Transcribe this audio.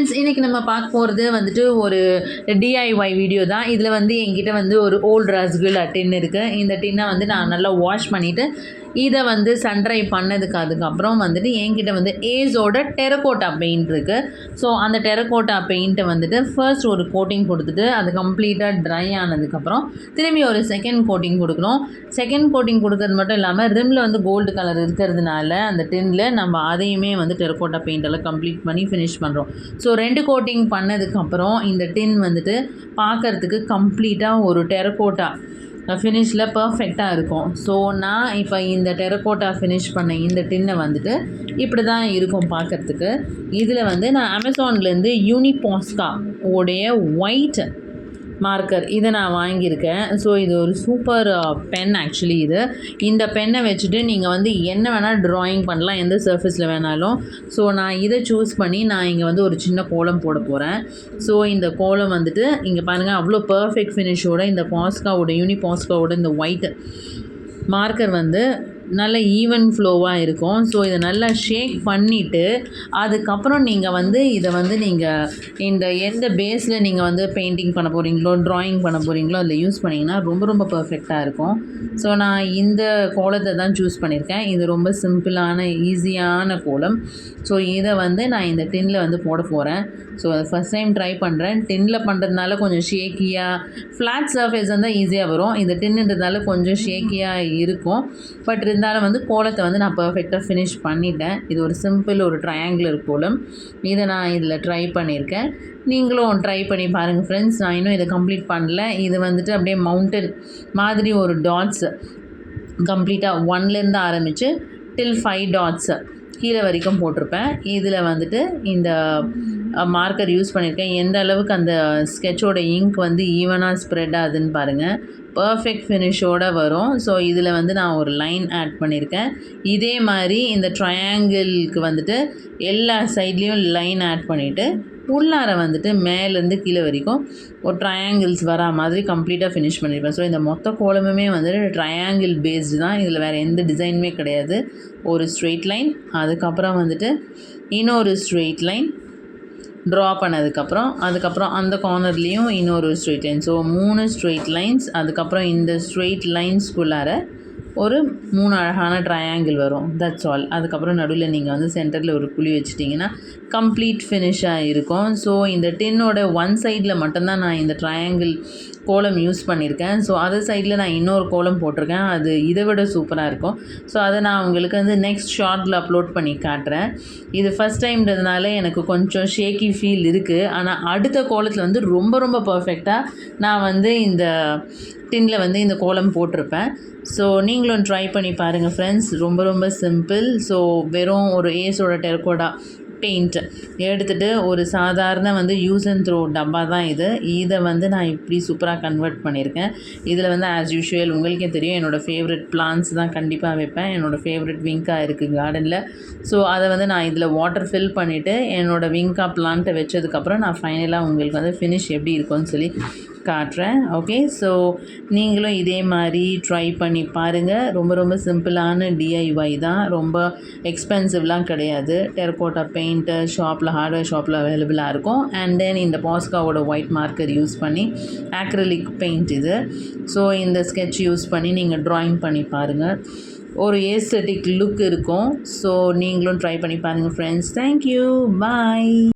Friends, இன்றைக்கி நம்ம பார்க்க போகிறது வந்துட்டு ஒரு டிஐஒய் வீடியோ தான். இதில் வந்து என்கிட்ட வந்து ஒரு ஓல்டு ரசகுல்லா டின் இருக்குது. இந்த டின்னை வந்து நான் நல்லா வாஷ் பண்ணிவிட்டு இதை வந்து சன்ட்ரை பண்ணதுக்கு அதுக்கப்புறம் வந்துட்டு என்கிட்ட வந்து ஏஸோட டெரகோட்டா பெயிண்ட் இருக்குது. ஸோ அந்த டெரகோட்டா பெயிண்ட்டை வந்துட்டு ஃபர்ஸ்ட் ஒரு கோட்டிங் கொடுத்துட்டு அது கம்ப்ளீட்டாக ட்ரை ஆனதுக்கப்புறம் திரும்பி ஒரு செகண்ட் கோட்டிங் கொடுக்கணும். செகண்ட் கோட்டிங் கொடுக்கறது மட்டும் இல்லாமல் ரிம்மில் வந்து கோல்டு கலர் இருக்கிறதுனால அந்த டின்னில் நம்ம அதையுமே வந்து டெரகோட்டா பெயிண்டெல்லாம் கம்ப்ளீட் பண்ணி ஃபினிஷ் பண்ணுறோம். ஸோ 2 கோட்டிங் பண்ணதுக்கப்புறம் இந்த டின் வந்துட்டு பார்க்குறதுக்கு கம்ப்ளீட்டாக ஒரு டெரகோட்டா ஃபினிஷில் பர்ஃபெக்டாக இருக்கும். ஸோ நான் இப்போ இந்த டெரகோட்டா ஃபினிஷ் பண்ண இந்த டின்னை வந்துட்டு இப்படி தான் இருக்கும் பார்க்குறதுக்கு. இதில் வந்து நான் அமேசான்லேருந்து யூனிபாஸ்கா உடைய ஒயிட் மார்க்கர் இதை நான் வாங்கியிருக்கேன். ஸோ இது ஒரு சூப்பர் பென் ஆக்சுவலி. இந்த பென்னை வச்சுட்டு நீங்கள் வந்து என்ன வேணால் ட்ராயிங் பண்ணலாம், எந்த சர்ஃபேஸில் வேணாலும். ஸோ நான் இதை சூஸ் பண்ணி நான் இங்கே வந்து ஒரு சின்ன கோலம் போட போகிறேன். ஸோ இந்த கோலம் வந்துட்டு இங்கே பாருங்கள், அவ்வளோ பர்ஃபெக்ட் ஃபினிஷோட இந்த யூனிபாஸ்காவோட இந்த ஒயிட் மார்க்கர் வந்து நல்ல ஈவன் ஃப்ளோவாக இருக்கும். ஸோ இதை நல்லா ஷேக் பண்ணிவிட்டு அதுக்கப்புறம் நீங்கள் வந்து இதை வந்து நீங்கள் இந்த எந்த பேஸில் நீங்கள் வந்து பெயிண்டிங் பண்ண போகிறீங்களோ ட்ராயிங் பண்ண போகிறீங்களோ அதில் யூஸ் பண்ணிங்கன்னா ரொம்ப ரொம்ப பர்ஃபெக்டாக இருக்கும். ஸோ நான் இந்த கோலத்தை தான் சூஸ் பண்ணியிருக்கேன். இது ரொம்ப சிம்பிளான ஈஸியான கோலம். ஸோ இதை வந்து நான் இந்த டின்னில் வந்து போட போகிறேன். ஸோ அதை ஃபஸ்ட் டைம் ட்ரை பண்ணுறேன். டின்னில் பண்ணுறதுனால கொஞ்சம் ஷேக்கியாக, ஃப்ளாட் சர்ஃபேஸ் இருந்தால் ஈஸியாக வரும். இந்த டின்னுன்றதுனால கொஞ்சம் ஷேக்கியாக இருக்கும். பட் இருந்தாலும் வந்து கோலத்தை வந்து நான் பர்ஃபெக்டாக ஃபினிஷ் பண்ணிட்டேன். இது ஒரு சிம்பிள் ஒரு ட்ரையாங்குலர் கோலம். இதை நான் இதில் ட்ரை பண்ணியிருக்கேன். நீங்களும் ட்ரை பண்ணி பாருங்கள் ஃப்ரெண்ட்ஸ். நான் இன்னும் இதை கம்ப்ளீட் பண்ணல. இது வந்துட்டு அப்படியே மவுண்டன் மாதிரி ஒரு டாட்ஸ் கம்ப்ளீட்டாக 1லேருந்து ஆரம்பித்து டில் 5 டாட்ஸு கீழே வரைக்கும் போட்டிருப்பேன். இதில் வந்துட்டு இந்த மார்க்கர் யூஸ் பண்ணியிருக்கேன். எந்த அளவுக்கு அந்த ஸ்கெட்சோட இங்க் வந்து ஈவனாக ஸ்ப்ரெட் ஆகுதுன்னு பாருங்கள். பர்ஃபெக்ட் ஃபினிஷோடு வரும். ஸோ இதில் வந்து நான் ஒரு லைன் ஆட் பண்ணியிருக்கேன். இதே மாதிரி இந்த ட்ரையாங்கிளுக்கு வந்துட்டு எல்லா சைட்லேயும் லைன் ஆட் பண்ணிவிட்டு உள்ளார வந்துட்டு மேலேருந்து கீழே வரைக்கும் ஒரு ட்ரையாங்கிள்ஸ் வரா மாதிரி கம்ப்ளீட்டாக ஃபினிஷ் பண்ணியிருப்பேன். ஸோ இந்த மொத்த கோலமுமே வந்துட்டு ட்ரையாங்கிள் பேஸ்டு தான். இதில் வேறு எந்த டிசைனுமே கிடையாது. ஒரு ஸ்ட்ரெயிட் லைன், அதுக்கப்புறம் வந்துட்டு இன்னொரு ஸ்ட்ரெயிட் லைன் ட்ரா பண்ணதுக்கப்புறம் அதுக்கப்புறம் அந்த கார்னர்லேயும் இன்னொரு straight line. So 3 straight lines. அதுக்கப்புறம் இந்த ஸ்ட்ரெயிட் லைன்ஸ்குள்ளார ஒரு 3 அழகான ட்ரையாங்கிள் வரும். That's all. அதுக்கப்புறம் நடுவில் நீங்கள் வந்து சென்டரில் ஒரு குழி வச்சிட்டிங்கன்னா கம்ப்ளீட் ஃபினிஷாக இருக்கும். ஸோ இந்த டின்னோட ஒன் சைடில் மட்டும்தான் நான் இந்த ட்ரையாங்கிள் கோலம் யூஸ் பண்ணியிருக்கேன். ஸோ அதர் சைடில் நான் இன்னொரு கோலம் போட்டிருக்கேன். அது இதை விட சூப்பராக இருக்கும். ஸோ அதை நான் உங்களுக்கு வந்து நெக்ஸ்ட் ஷார்ட்டில் அப்லோட் பண்ணி காட்டுறேன். இது ஃபஸ்ட் டைம்ன்றதுனால எனக்கு கொஞ்சம் ஷேக்கி ஃபீல் இருக்குது. ஆனால் அடுத்த கோலத்தில் வந்து ரொம்ப ரொம்ப பர்ஃபெக்டாக நான் வந்து இந்த டின்னில் வந்து இந்த கோலம் போட்டிருப்பேன். ஸோ நீங்களும் ட்ரை பண்ணி பாருங்கள் ஃப்ரெண்ட்ஸ். ரொம்ப ரொம்ப சிம்பிள். ஸோ வெறும் ஒரு ஏஸோட டெரகோட்டா பெயிண்ட் எடுத்துகிட்டு ஒரு சாதாரண வந்து யூஸ் அண்ட் த்ரோ டப்பா தான் இது. இதை வந்து நான் இப்படி சூப்பராக கன்வெர்ட் பண்ணியிருக்கேன். இதில் வந்து ஆஸ் யூஷுவல் உங்களுக்கே தெரியும் என்னோடய ஃபேவரட் பிளான்ட்ஸ் தான் கண்டிப்பாக வைப்பேன். என்னோடய ஃபேவரட் விங்கா இருக்குது கார்டனில். ஸோ அதை வந்து நான் இதில் வாட்டர் ஃபில் பண்ணிவிட்டு என்னோடய விங்கா பிளான்ட்டை வச்சதுக்கப்புறம் நான் ஃபைனலாக உங்களுக்கு வந்து ஃபினிஷ் எப்படி இருக்கும்னு சொல்லி காட்டுறேன். ஓகே, ஸோ நீங்களும் இதே மாதிரி ட்ரை பண்ணி பாருங்கள். ரொம்ப ரொம்ப சிம்பிளான டிஐஒய் தான். ரொம்ப எக்ஸ்பென்சிவ்லாம் கிடையாது. டெரகோட்டா பெயிண்ட்டு ஷாப்பில், ஹார்ட்வேர் ஷாப்பில் அவைலபிளாக இருக்கும். அண்ட் தென் இந்த பாஸ்காவோட ஒயிட் மார்க்கர் யூஸ் பண்ணி ஆக்ரிலிக் பெயிண்ட் இது. ஸோ இந்த ஸ்கெட்ச் யூஸ் பண்ணி நீங்கள் ட்ராயிங் பண்ணி பாருங்கள். ஒரு ஏஸ்தட்டிக் லுக் இருக்கும். ஸோ நீங்களும் ட்ரை பண்ணி பாருங்கள் ஃப்ரெண்ட்ஸ். தேங்க்யூ, பாய்.